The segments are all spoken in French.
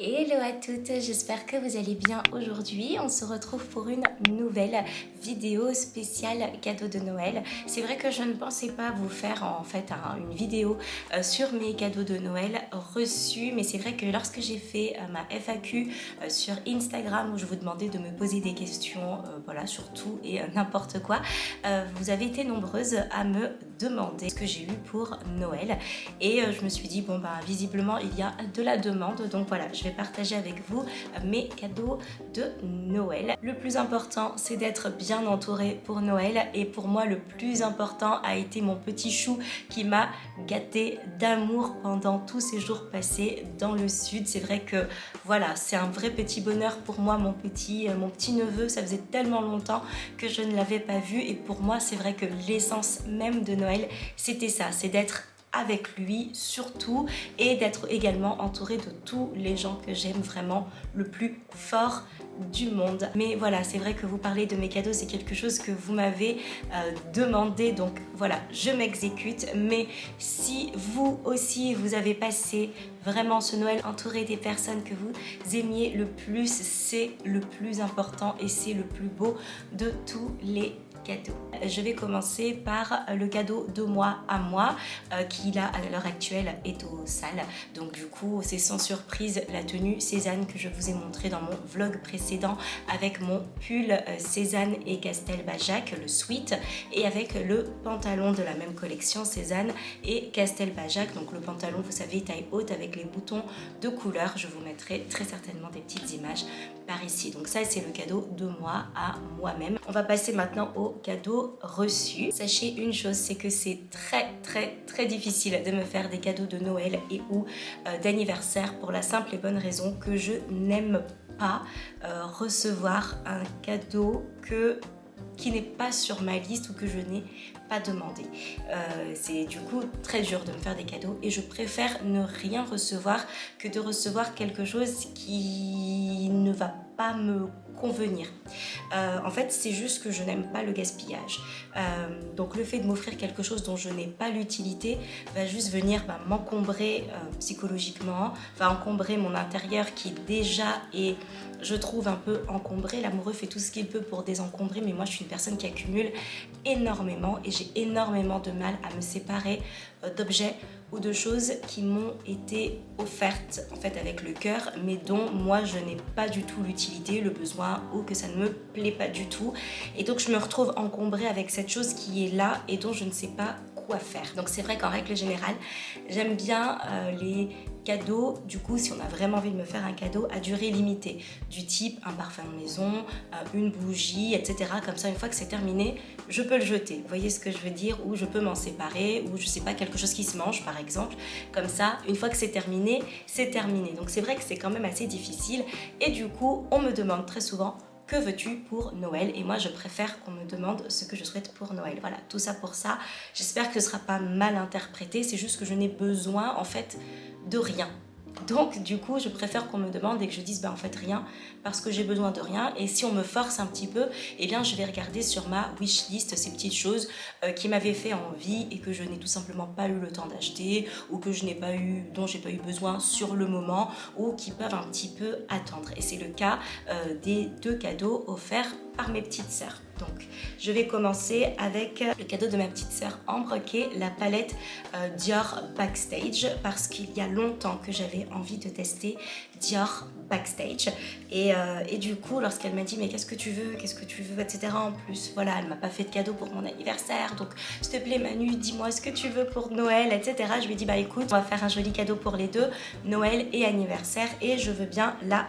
Hello à toutes, j'espère que vous allez bien aujourd'hui. On se retrouve pour une nouvelle vidéo spéciale cadeau de Noël. C'est vrai que je ne pensais pas vous faire en fait une vidéo sur mes cadeaux de Noël reçus, mais c'est vrai que lorsque j'ai fait ma FAQ sur Instagram où je vous demandais de me poser des questions, voilà, sur tout et n'importe quoi, vous avez été nombreuses à me demander ce que j'ai eu pour Noël et je me suis dit bon bah visiblement il y a de la demande, donc voilà, je vais partager avec vous mes cadeaux de Noël. Le plus important, c'est d'être bien entouré pour Noël, et pour moi le plus important a été mon petit chou qui m'a gâté d'amour pendant tous ces jours passés dans le sud. C'est vrai que voilà, c'est un vrai petit bonheur pour moi, mon petit neveu. Ça faisait tellement longtemps que je ne l'avais pas vu, et pour moi c'est vrai que l'essence même de Noël, c'était ça, c'est d'être avec lui surtout, et d'être également entourée de tous les gens que j'aime vraiment le plus fort du monde. Mais voilà, c'est vrai que vous parlez de mes cadeaux, c'est quelque chose que vous m'avez demandé, donc voilà, je m'exécute. Mais si vous aussi vous avez passé vraiment ce Noël entouré des personnes que vous aimiez le plus, c'est le plus important et c'est le plus beau de tous les cadeaux. Je vais commencer par le cadeau de moi à moi qui là à l'heure actuelle est au sale. Donc du coup c'est sans surprise la tenue Cézanne que je vous ai montré dans mon vlog précédent, avec mon pull Cézanne et Castelbajac, le sweat, et avec le pantalon de la même collection Cézanne et Castelbajac. Donc le pantalon, vous savez, taille haute avec les boutons de couleur. Je vous mettrai très certainement des petites images par ici. Donc ça c'est le cadeau de moi à moi-même. On va passer maintenant au cadeau reçu. Sachez une chose, c'est que c'est très difficile de me faire des cadeaux de Noël et ou d'anniversaire, pour la simple et bonne raison que je n'aime pas recevoir un cadeau qui n'est pas sur ma liste ou que je n'ai pas demandé. C'est du coup très dur de me faire des cadeaux, et je préfère ne rien recevoir que de recevoir quelque chose qui ne va pas me convenir. En fait, c'est juste que je n'aime pas le gaspillage. Donc le fait de m'offrir quelque chose dont je n'ai pas l'utilité va juste venir m'encombrer psychologiquement, va encombrer mon intérieur qui déjà est, je trouve, un peu encombré. L'amoureux fait tout ce qu'il peut pour désencombrer, mais moi je suis une personne qui accumule énormément, et j'ai énormément de mal à me séparer d'objets ou de choses qui m'ont été offertes en fait avec le cœur, mais dont moi je n'ai pas du tout l'utilité, le besoin, ou que ça ne me plaît pas du tout, et donc je me retrouve encombrée avec cette chose qui est là et dont je ne sais pas quoi faire. Donc c'est vrai qu'en règle générale j'aime bien les cadeaux, du coup, si on a vraiment envie de me faire un cadeau à durée limitée, du type un parfum de maison, une bougie, etc. Comme ça, une fois que c'est terminé, je peux le jeter. Vous voyez ce que je veux dire? Ou je peux m'en séparer, ou je sais pas, quelque chose qui se mange par exemple. Comme ça, une fois que c'est terminé, c'est terminé. Donc c'est vrai que c'est quand même assez difficile, et du coup, on me demande très souvent: que veux-tu pour Noël? Et moi je préfère qu'on me demande ce que je souhaite pour Noël. Voilà, tout ça pour ça. J'espère que ce ne sera pas mal interprété, c'est juste que je n'ai besoin en fait de rien. Donc du coup je préfère qu'on me demande et que je dise en fait rien, parce que j'ai besoin de rien. Et si on me force un petit peu, eh bien je vais regarder sur ma wishlist ces petites choses qui m'avaient fait envie et que je n'ai tout simplement pas eu le temps d'acheter, ou que je n'ai pas eu, dont j'ai pas eu besoin sur le moment, ou qui peuvent un petit peu attendre. Et c'est le cas des deux cadeaux offerts par mes petites sœurs. Donc je vais commencer avec le cadeau de ma petite sœur Ambre, qui est la palette Dior Backstage, parce qu'il y a longtemps que j'avais envie de tester Dior Backstage, et du coup lorsqu'elle m'a dit mais qu'est-ce que tu veux, etc. En plus voilà, elle m'a pas fait de cadeau pour mon anniversaire, donc s'il te plaît Manu, dis-moi ce que tu veux pour Noël, etc. Je lui ai dit écoute, on va faire un joli cadeau pour les deux, Noël et anniversaire, et je veux bien la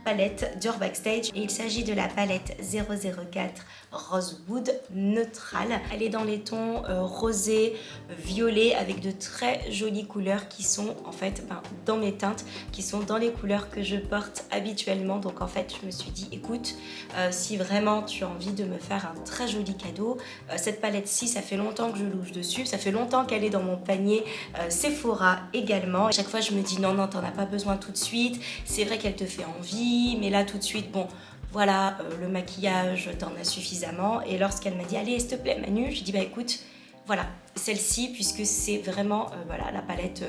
palette Dior Backstage, et il s'agit de la palette 004 Rosewood Neutral. Elle est dans les tons rosé, violet, avec de très jolies couleurs qui sont en fait dans mes teintes, qui sont dans les couleurs que je porte habituellement. Donc en fait je me suis dit écoute, si vraiment tu as envie de me faire un très joli cadeau, cette palette-ci, ça fait longtemps que je louche dessus, ça fait longtemps qu'elle est dans mon panier Sephora également. À chaque fois je me dis non, t'en as pas besoin tout de suite, c'est vrai qu'elle te fait envie, mais là tout de suite bon voilà, le maquillage t'en as suffisamment. Et lorsqu'elle m'a dit allez s'il te plaît Manu, je dis écoute, Voilà, celle-ci, puisque c'est vraiment voilà, la palette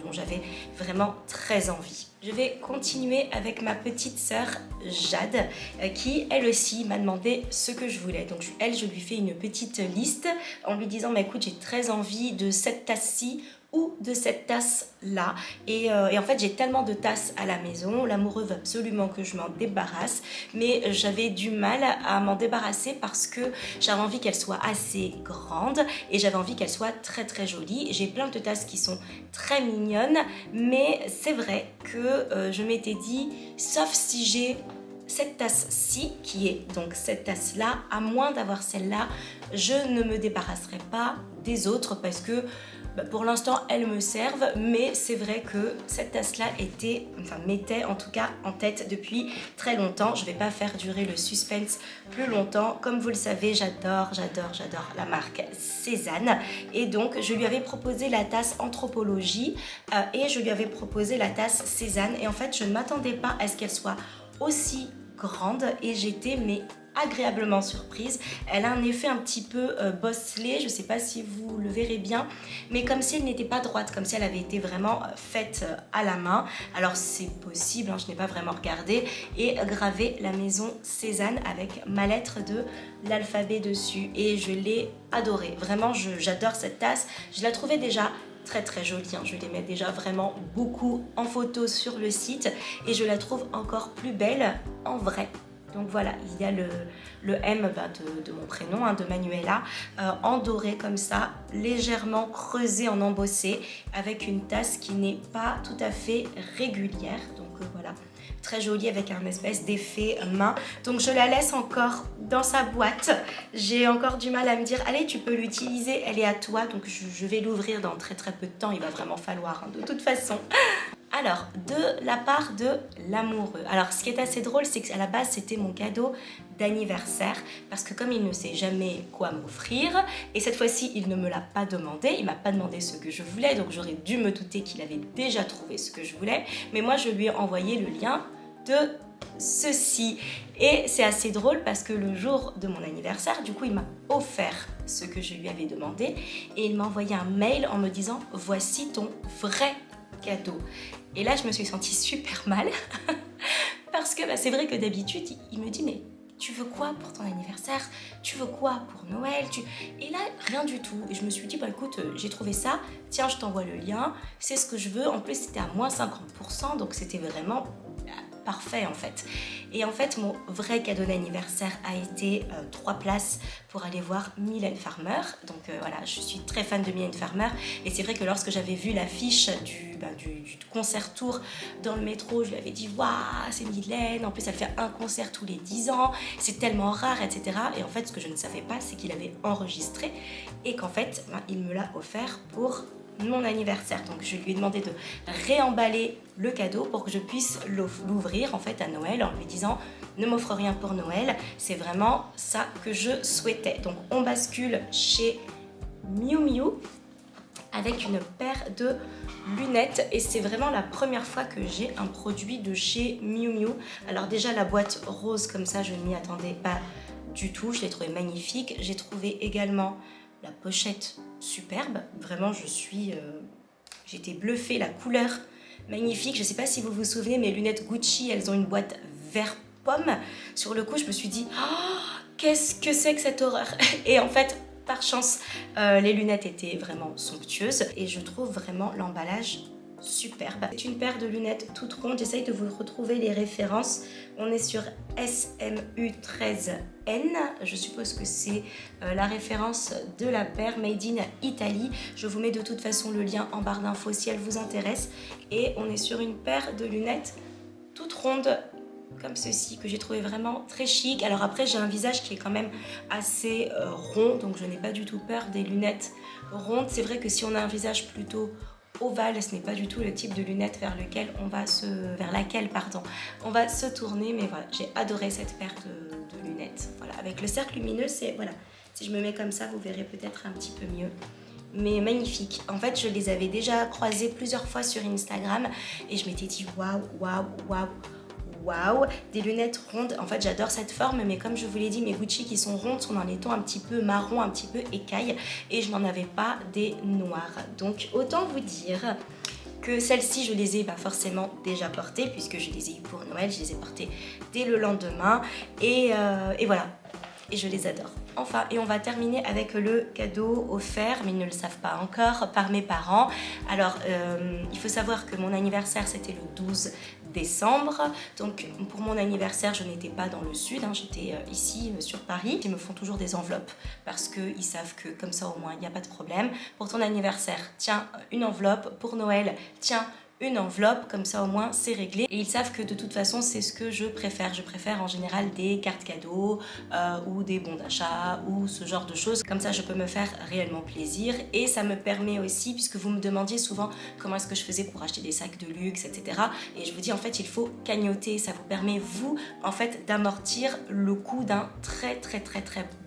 dont j'avais vraiment très envie. Je vais continuer avec ma petite sœur Jade, qui elle aussi m'a demandé ce que je voulais. Donc elle, je lui fais une petite liste en lui disant, mais écoute, j'ai très envie de cette tasse-ci ou de cette tasse là et en fait j'ai tellement de tasses à la maison, l'amoureux veut absolument que je m'en débarrasse, mais j'avais du mal à m'en débarrasser parce que j'avais envie qu'elle soit assez grande et j'avais envie qu'elle soit très très jolie. J'ai plein de tasses qui sont très mignonnes, mais c'est vrai que je m'étais dit, sauf si j'ai cette tasse-ci, qui est donc cette tasse-là, à moins d'avoir celle-là, je ne me débarrasserai pas des autres parce que pour l'instant, elles me servent, mais c'est vrai que cette tasse-là m'était en tout cas en tête depuis très longtemps. Je ne vais pas faire durer le suspense plus longtemps. Comme vous le savez, j'adore la marque Cézanne. Et donc, je lui avais proposé la tasse Anthropologie et je lui avais proposé la tasse Cézanne. Et en fait, je ne m'attendais pas à ce qu'elle soit aussi grande et j'étais agréablement surprise. Elle a un effet un petit peu bosselé, je ne sais pas si vous le verrez bien, mais comme si elle n'était pas droite, comme si elle avait été vraiment faite à la main. Alors c'est possible, hein, je n'ai pas vraiment regardé, et gravé la maison Cézanne avec ma lettre de l'alphabet dessus et je l'ai adorée. Vraiment, j'adore cette tasse. Je la trouvais déjà très très jolie, hein. Je les mets déjà vraiment beaucoup en photo sur le site et je la trouve encore plus belle en vrai. Donc voilà, il y a le M de mon prénom, hein, de Manuela, en doré comme ça, légèrement creusé en embossé, avec une tasse qui n'est pas tout à fait régulière. Donc voilà, très jolie avec un espèce d'effet main. Donc je la laisse encore dans sa boîte. J'ai encore du mal à me dire, allez, tu peux l'utiliser, elle est à toi. Donc je vais l'ouvrir dans très très peu de temps, il va vraiment falloir, hein, de toute façon. Alors, de la part de l'amoureux. Alors, ce qui est assez drôle, c'est qu'à la base, c'était mon cadeau d'anniversaire parce que comme il ne sait jamais quoi m'offrir et cette fois-ci, il ne me l'a pas demandé, il m'a pas demandé ce que je voulais, donc j'aurais dû me douter qu'il avait déjà trouvé ce que je voulais, mais moi, je lui ai envoyé le lien de ceci et c'est assez drôle parce que le jour de mon anniversaire, du coup, il m'a offert ce que je lui avais demandé et il m'a envoyé un mail en me disant « Voici ton vrai cadeau ». Et là, je me suis sentie super mal parce que c'est vrai que d'habitude, il me dit « Mais tu veux quoi pour ton anniversaire? Tu veux quoi pour Noël? Et là, rien du tout. Et je me suis dit « Bah écoute, j'ai trouvé ça, tiens, je t'envoie le lien, c'est ce que je veux. » En plus, c'était à moins 50%, donc c'était vraiment parfait en fait. Et en fait, mon vrai cadeau d'anniversaire a été 3 places pour aller voir Mylène Farmer. Donc voilà, je suis très fan de Mylène Farmer. Et c'est vrai que lorsque j'avais vu l'affiche du concert tour dans le métro, je lui avais dit « Waouh, c'est Mylène, en plus elle fait un concert tous les 10 ans, c'est tellement rare, etc. » Et en fait, ce que je ne savais pas, c'est qu'il avait enregistré et qu'en fait, il me l'a offert pour mon anniversaire. Donc je lui ai demandé de réemballer le cadeau pour que je puisse l'ouvrir en fait à Noël en lui disant ne m'offre rien pour Noël, c'est vraiment ça que je souhaitais. Donc on bascule chez Miu Miu avec une paire de lunettes et c'est vraiment la première fois que j'ai un produit de chez Miu Miu. Alors déjà la boîte rose comme ça, je ne m'y attendais pas du tout, je l'ai trouvée magnifique. J'ai trouvé également la pochette superbe, vraiment j'étais bluffée, la couleur magnifique. Je ne sais pas si vous vous souvenez, mes lunettes Gucci, elles ont une boîte vert pomme. Sur le coup, je me suis dit oh, qu'est-ce que c'est que cette horreur? Et en fait, par chance, les lunettes étaient vraiment somptueuses et je trouve vraiment l'emballage superbe. C'est une paire de lunettes toute ronde, j'essaye de vous retrouver les références. On est sur SMU13N, je suppose que c'est la référence de la paire Made in Italy. Je vous mets de toute façon le lien en barre d'infos si elle vous intéresse. Et on est sur une paire de lunettes toute ronde comme ceci que j'ai trouvé vraiment très chic. Alors après j'ai un visage qui est quand même assez rond, donc je n'ai pas du tout peur des lunettes rondes. C'est vrai que si on a un visage plutôt ovale, ce n'est pas du tout le type de lunettes vers laquelle on va se tourner, mais voilà, j'ai adoré cette paire de lunettes. Voilà, avec le cercle lumineux, voilà, si je me mets comme ça, vous verrez peut-être un petit peu mieux. Mais magnifique. En fait, je les avais déjà croisées plusieurs fois sur Instagram et je m'étais dit waouh, waouh, waouh, waouh, des lunettes rondes. En fait, j'adore cette forme, mais comme je vous l'ai dit, mes Gucci qui sont rondes sont dans les tons un petit peu marron, un petit peu écaille, et je n'en avais pas des noirs. Donc autant vous dire que celles-ci, je les ai forcément déjà portées, puisque je les ai eues pour Noël, je les ai portées dès le lendemain, et voilà, et je les adore. Enfin, et on va terminer avec le cadeau offert, mais ils ne le savent pas encore, par mes parents. Alors, il faut savoir que mon anniversaire, c'était le 12 décembre. Donc, pour mon anniversaire, je n'étais pas dans le sud, hein, j'étais ici, sur Paris. Ils me font toujours des enveloppes, parce qu'ils savent que comme ça, au moins, il n'y a pas de problème. Pour ton anniversaire, tiens, une enveloppe. Pour Noël, tiens, une enveloppe, comme ça au moins c'est réglé. Et ils savent que de toute façon c'est ce que je préfère. Je préfère en général des cartes cadeaux ou des bons d'achat ou ce genre de choses. Comme ça je peux me faire réellement plaisir et ça me permet aussi, puisque vous me demandiez souvent comment est-ce que je faisais pour acheter des sacs de luxe, etc. Et je vous dis en fait il faut cagnotter. Ça vous permet vous en fait d'amortir le coût d'un très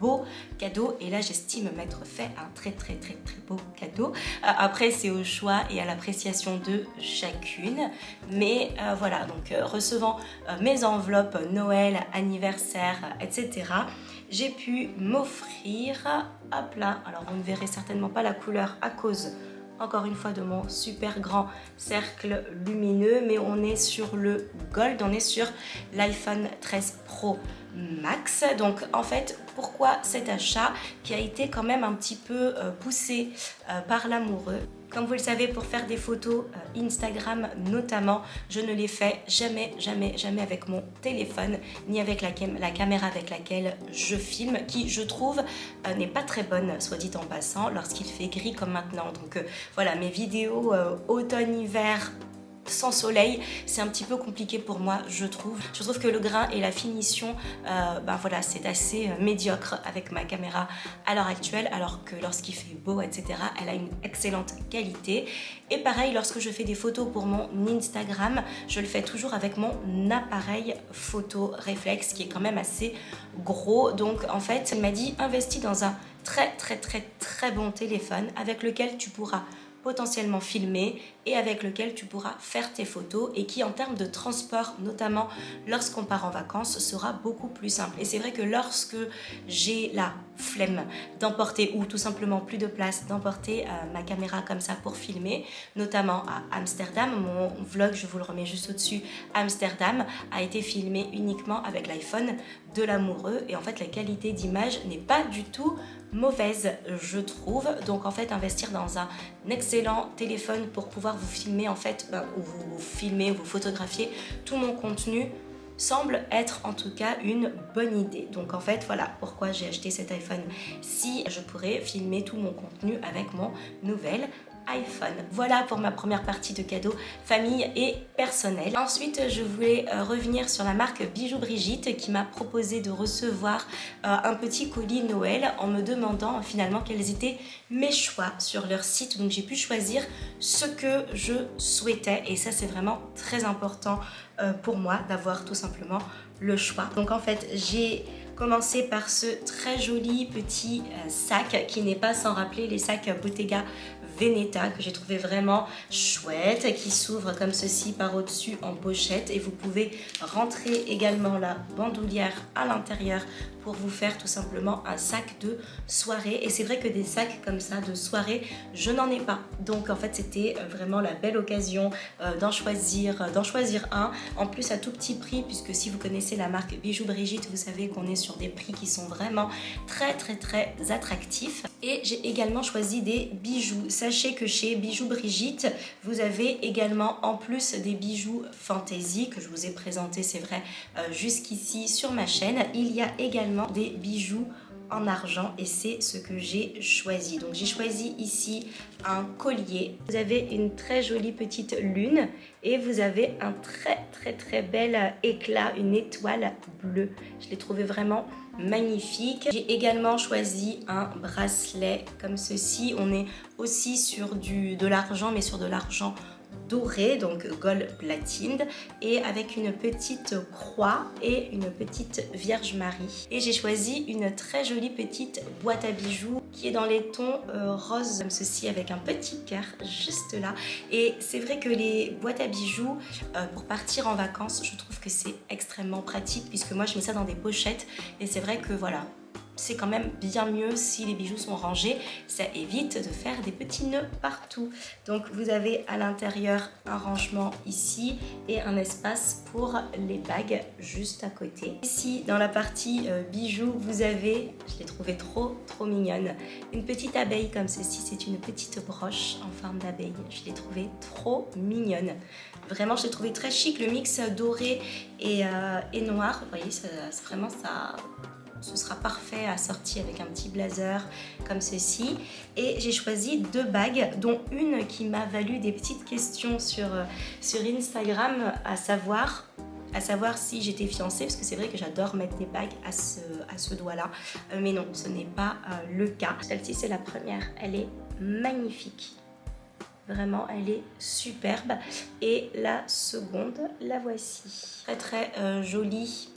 beau cadeau. Et là j'estime m'être fait un très beau cadeau. Après c'est au choix et à l'appréciation de chacune, mais voilà, donc recevant mes enveloppes Noël, anniversaire, etc., j'ai pu m'offrir, hop là, alors vous ne verrez certainement pas la couleur à cause encore une fois de mon super grand cercle lumineux, mais on est sur le gold, on est sur l'iPhone 13 Pro Max. Donc en fait, pourquoi cet achat qui a été quand même un petit peu poussé par l'amoureux? Comme vous le savez, pour faire des photos Instagram notamment, je ne les fais jamais avec mon téléphone, ni avec la caméra avec laquelle je filme, qui je trouve n'est pas très bonne, soit dit en passant, lorsqu'il fait gris comme maintenant. Donc voilà, mes vidéos automne-hiver sans soleil, c'est un petit peu compliqué pour moi, je trouve. Je trouve que le grain et la finition, voilà, c'est assez médiocre avec ma caméra à l'heure actuelle, alors que lorsqu'il fait beau, etc., elle a une excellente qualité. Et pareil, lorsque je fais des photos pour mon Instagram, je le fais toujours avec mon appareil photo réflexe, qui est quand même assez gros. Donc en fait, il m'a dit, investis dans un très bon téléphone avec lequel tu pourras potentiellement filmer et avec lequel tu pourras faire tes photos et qui en termes de transport, notamment lorsqu'on part en vacances, sera beaucoup plus simple. Et c'est vrai que lorsque j'ai la flemme d'emporter ou tout simplement plus de place d'emporter ma caméra comme ça pour filmer, notamment à Amsterdam, mon vlog, je vous le remets juste au-dessus, Amsterdam a été filmé uniquement avec l'iPhone de l'amoureux et en fait la qualité d'image n'est pas du tout mauvaise, je trouve. Donc en fait, investir dans un excellent téléphone pour pouvoir vous filmer en fait, ou vous filmer, ou vous photographier tout mon contenu semble être en tout cas une bonne idée. Donc en fait voilà pourquoi j'ai acheté cet iPhone, si je pourrais filmer tout mon contenu avec mon nouvel iPhone. Voilà pour ma première partie de cadeaux famille et personnel. Ensuite, je voulais revenir sur la marque Bijoux Brigitte qui m'a proposé de recevoir un petit colis Noël en me demandant finalement quels étaient mes choix sur leur site. Donc j'ai pu choisir ce que je souhaitais et ça c'est vraiment très important pour moi d'avoir tout simplement le choix. Donc en fait j'ai commencé par ce très joli petit sac qui n'est pas sans rappeler les sacs Bottega Veneta que j'ai trouvé vraiment chouette, qui s'ouvre comme ceci par au-dessus en pochette et vous pouvez rentrer également la bandoulière à l'intérieur pour vous faire tout simplement un sac de soirée. Et c'est vrai que des sacs comme ça de soirée, je n'en ai pas. Donc en fait c'était vraiment la belle occasion d'en choisir un. En plus à tout petit prix, puisque si vous connaissez la marque Bijoux Brigitte, vous savez qu'on est sur des prix qui sont vraiment très attractifs. Et j'ai également choisi des bijoux. Sachez que chez Bijoux Brigitte, vous avez également en plus des bijoux fantaisie que je vous ai présenté, c'est vrai, jusqu'ici sur ma chaîne. Il y a également des bijoux en argent et c'est ce que j'ai choisi. Donc j'ai choisi ici un collier. Vous avez une très jolie petite lune et vous avez un très bel éclat, une étoile bleue. Je l'ai trouvé vraiment magnifique. J'ai également choisi un bracelet comme ceci. On est aussi sur de l'argent, mais sur de l'argent doré, donc gold platined, et avec une petite croix et une petite Vierge Marie. Et j'ai choisi une très jolie petite boîte à bijoux qui est dans les tons rose comme ceci, avec un petit cœur juste là. Et c'est vrai que les boîtes à bijoux pour partir en vacances, je trouve que c'est extrêmement pratique, puisque moi je mets ça dans des pochettes, et c'est vrai que voilà, c'est quand même bien mieux si les bijoux sont rangés, ça évite de faire des petits nœuds partout. Donc vous avez à l'intérieur un rangement ici et un espace pour les bagues juste à côté. Ici dans la partie bijoux, vous avez, je l'ai trouvé trop mignonne, une petite abeille comme ceci. C'est une petite broche en forme d'abeille, je l'ai trouvée trop mignonne. Vraiment, je l'ai trouvé très chic, le mix doré et noir. Vous voyez, vraiment ça... Ce sera parfait assorti avec un petit blazer comme ceci. Et j'ai choisi 2 bagues, dont une qui m'a valu des petites questions sur Instagram, à savoir si j'étais fiancée, parce que c'est vrai que j'adore mettre des bagues à ce doigt-là. Mais non, ce n'est pas le cas. Celle-ci, c'est la première. Elle est magnifique. Vraiment, elle est superbe. Et la seconde, la voici. Très jolie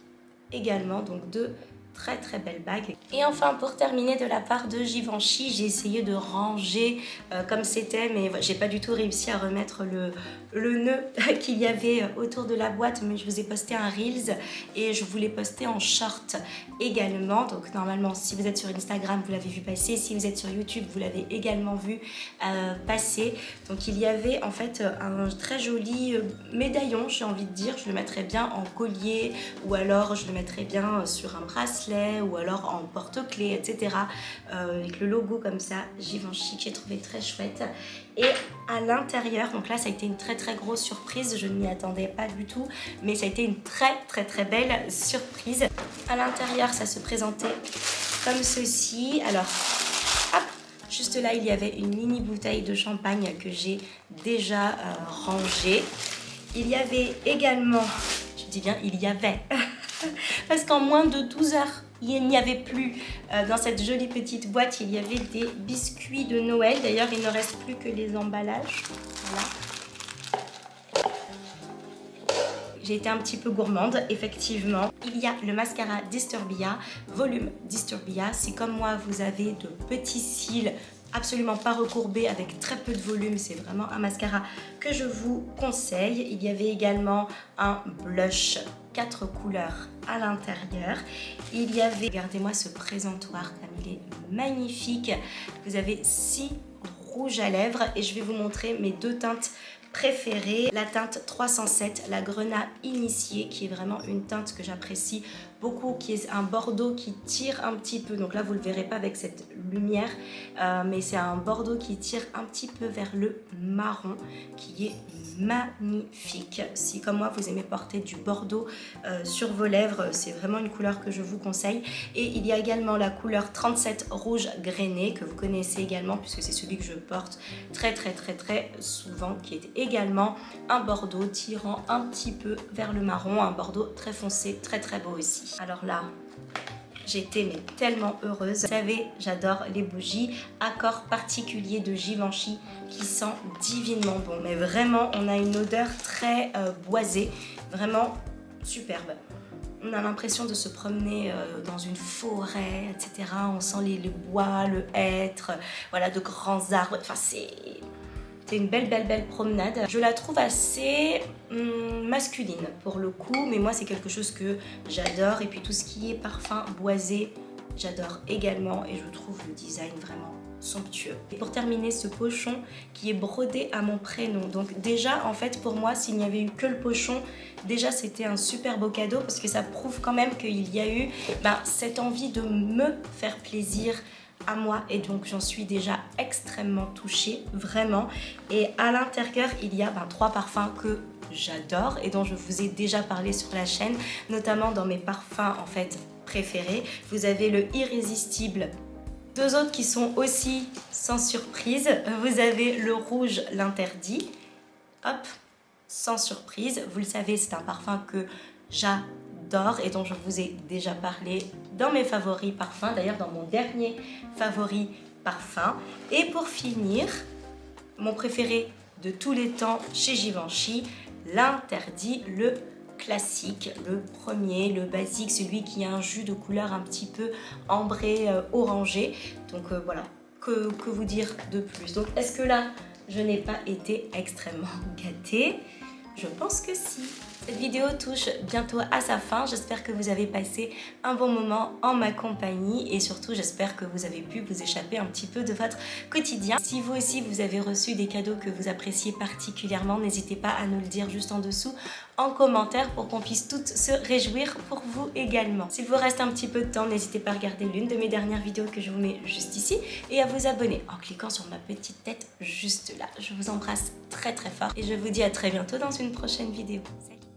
également, donc 2 très belle bague. Et enfin, pour terminer, de la part de Givenchy, j'ai essayé de ranger comme c'était, mais j'ai pas du tout réussi à remettre le nœud qu'il y avait autour de la boîte. Mais je vous ai posté un Reels et je voulais poster en short également. Donc normalement, si vous êtes sur Instagram, vous l'avez vu passer. Si vous êtes sur YouTube, vous l'avez également vu passer. Donc il y avait en fait un très joli médaillon, j'ai envie de dire. Je le mettrais bien en collier, ou alors je le mettrais bien sur un bracelet, ou alors en porte-clés, etc. Avec le logo comme ça, Givenchy, que j'ai trouvé très chouette. Et à l'intérieur, donc là ça a été une très grosse surprise, je ne m'y attendais pas du tout, mais ça a été une très belle surprise. À l'intérieur, ça se présentait comme ceci. Alors, hop, juste là, il y avait une mini bouteille de champagne que j'ai déjà rangée. Il y avait également, je dis bien il y avait, parce qu'en moins de 12 heures, il n'y avait plus dans cette jolie petite boîte, il y avait des biscuits de Noël. D'ailleurs, il ne reste plus que les emballages. Voilà. J'ai été un petit peu gourmande, effectivement. Il y a le mascara Disturbia, volume Disturbia. Si comme moi, vous avez de petits cils absolument pas recourbés, avec très peu de volume, c'est vraiment un mascara que je vous conseille. Il y avait également un blush 4 couleurs à l'intérieur. Il y avait, regardez-moi ce présentoir comme il est magnifique. Vous avez 6 rouges à lèvres et je vais vous montrer mes 2 teintes préférée, la teinte 307, la Grenat Initiée, qui est vraiment une teinte que j'apprécie beaucoup, qui est un bordeaux qui tire un petit peu, donc là vous le verrez pas avec cette lumière, mais c'est un bordeaux qui tire un petit peu vers le marron, qui est magnifique. Si comme moi vous aimez porter du bordeaux sur vos lèvres, c'est vraiment une couleur que je vous conseille. Et il y a également la couleur 37 rouge grainé, que vous connaissez également puisque c'est celui que je porte très souvent, qui est également un bordeaux tirant un petit peu vers le marron, un bordeaux très foncé, très beau aussi. Alors là, j'étais mais tellement heureuse. Vous savez, j'adore les bougies. Accord particulier de Givenchy qui sent divinement bon. Mais vraiment, on a une odeur très boisée. Vraiment superbe. On a l'impression de se promener dans une forêt, etc. On sent le bois, le hêtre, voilà, de grands arbres. Enfin, c'est une belle promenade. Je la trouve assez masculine pour le coup, mais moi c'est quelque chose que j'adore. Et puis tout ce qui est parfum boisé, j'adore également, et je trouve le design vraiment somptueux. Et pour terminer, ce pochon qui est brodé à mon prénom. Donc déjà, en fait, pour moi, s'il n'y avait eu que le pochon, déjà c'était un super beau cadeau, parce que ça prouve quand même qu'il y a eu cette envie de me faire plaisir à moi, et donc j'en suis déjà extrêmement touchée, vraiment. Et à l'intérieur, il y a 3 parfums que j'adore et dont je vous ai déjà parlé sur la chaîne, notamment dans mes parfums en fait préférés. Vous avez le Irrésistible, 2 autres qui sont aussi sans surprise. Vous avez le rouge, l'interdit, hop, sans surprise. Vous le savez, c'est un parfum que j'adore et dont je vous ai déjà parlé dans mes favoris parfums, d'ailleurs dans mon dernier favori parfum. Et pour finir, mon préféré de tous les temps chez Givenchy, l'interdit, le classique, le premier, le basique, celui qui a un jus de couleur un petit peu ambré, orangé. Donc voilà, que vous dire de plus? Donc est-ce que là, je n'ai pas été extrêmement gâtée? Je pense que si. Cette vidéo touche bientôt à sa fin. J'espère que vous avez passé un bon moment en ma compagnie et surtout j'espère que vous avez pu vous échapper un petit peu de votre quotidien. Si vous aussi vous avez reçu des cadeaux que vous appréciez particulièrement, n'hésitez pas à nous le dire juste en dessous en commentaire pour qu'on puisse toutes se réjouir pour vous également. S'il vous reste un petit peu de temps, n'hésitez pas à regarder l'une de mes dernières vidéos que je vous mets juste ici et à vous abonner en cliquant sur ma petite tête juste là. Je vous embrasse très très fort et je vous dis à très bientôt dans une prochaine vidéo. Salut!